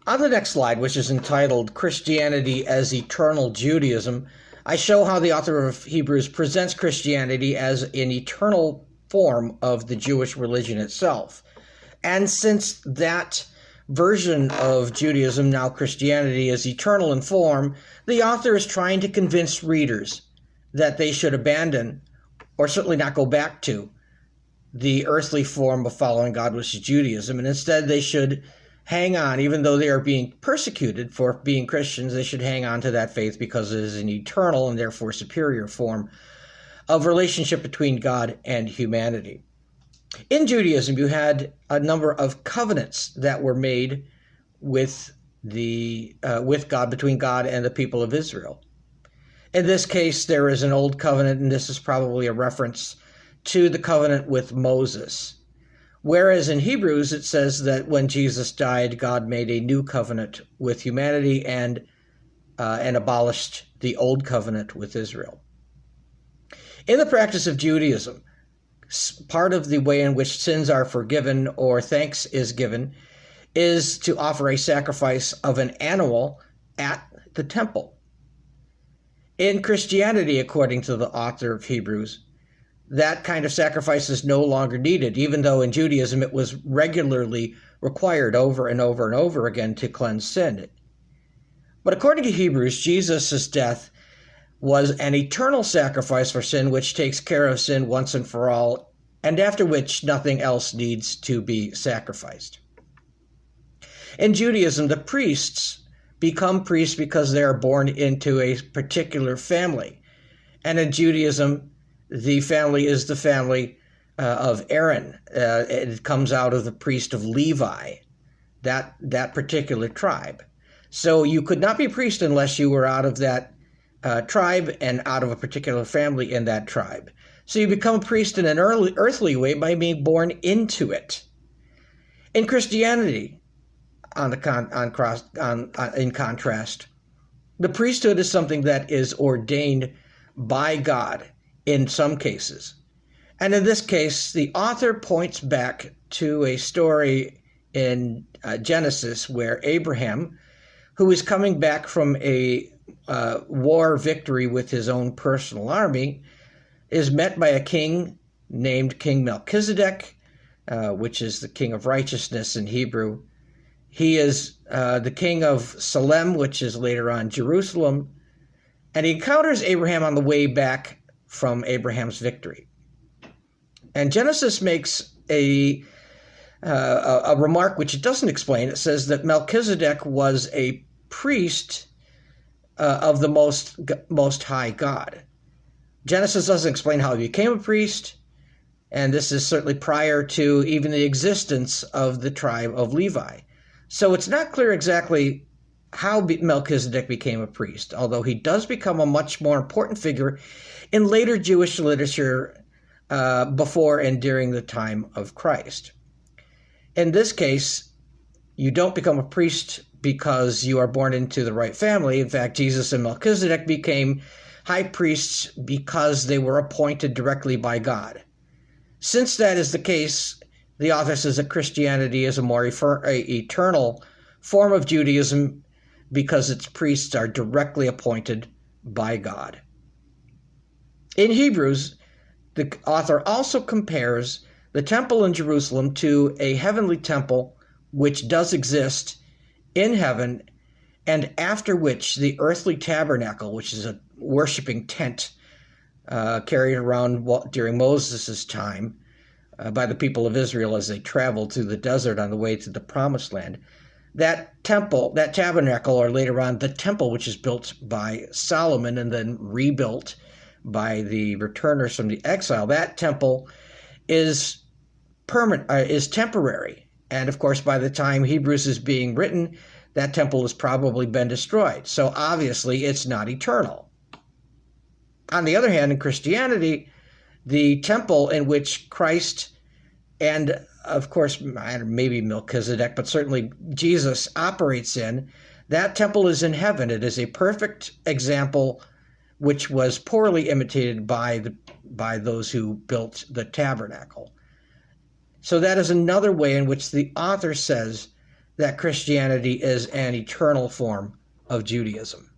On the next slide, which is entitled Christianity as Eternal Judaism, I show how the author of Hebrews presents Christianity as an eternal form of the Jewish religion itself. And since that version of Judaism, now Christianity, is eternal in form, the author is trying to convince readers that they should abandon, or certainly not go back to, the earthly form of following God, which is Judaism, and instead they should hang on. Even though they are being persecuted for being Christians, they should hang on to that faith because it is an eternal and therefore superior form of relationship between God and humanity. In Judaism, you had a number of covenants that were made with God, between God and the people of Israel. In this case, there is an old covenant, and this is probably a reference to the covenant with Moses. Whereas in Hebrews, it says that when Jesus died, God made a new covenant with humanity and abolished the old covenant with Israel. In the practice of Judaism, part of the way in which sins are forgiven or thanks is given is to offer a sacrifice of an animal at the temple. In Christianity, according to the author of Hebrews, that kind of sacrifice is no longer needed, even though in Judaism it was regularly required over and over and over again to cleanse sin. But according to Hebrews, Jesus' death was an eternal sacrifice for sin, which takes care of sin once and for all, and after which nothing else needs to be sacrificed. In Judaism, the priests become priests because they are born into a particular family. And in Judaism, the family is the family of Aaron. It comes out of the priest of Levi, that particular tribe. So you could not be a priest unless you were out of that tribe and out of a particular family in that tribe. So you become a priest in an earthly way by being born into it. In Christianity, in contrast, the priesthood is something that is ordained by God in some cases. And in this case, the author points back to a story in Genesis where Abraham, who is coming back from a war victory with his own personal army, is met by a king named King Melchizedek, which is the king of righteousness in Hebrew. He is the king of Salem, which is later on Jerusalem, and he encounters Abraham on the way back from Abraham's victory. And Genesis makes a remark which it doesn't explain. It says that Melchizedek was a priest of the most high God. Genesis doesn't explain how he became a priest, and this is certainly prior to even the existence of the tribe of Levi. So it's not clear exactly how Melchizedek became a priest, although he does become a much more important figure in later Jewish literature before and during the time of Christ. In this case, you don't become a priest because you are born into the right family. In fact, Jesus and Melchizedek became high priests because they were appointed directly by God. Since that is the case, the author says that Christianity is a more eternal form of Judaism because its priests are directly appointed by God. In Hebrews, the author also compares the temple in Jerusalem to a heavenly temple which does exist in heaven, and after which the earthly tabernacle, which is a worshiping tent carried around during Moses' time by the people of Israel as they traveled through the desert on the way to the Promised Land, that temple, that tabernacle, or later on the temple, which is built by Solomon and then rebuilt by the returners from the exile, that temple is temporary. And of course, by the time Hebrews is being written, that temple has probably been destroyed. So obviously, it's not eternal. On the other hand, in Christianity, the temple in which Christ and, of course, maybe Melchizedek, but certainly Jesus operates in, that temple is in heaven. It is a perfect example which was poorly imitated by those who built the tabernacle. So that is another way in which the author says that Christianity is an eternal form of Judaism.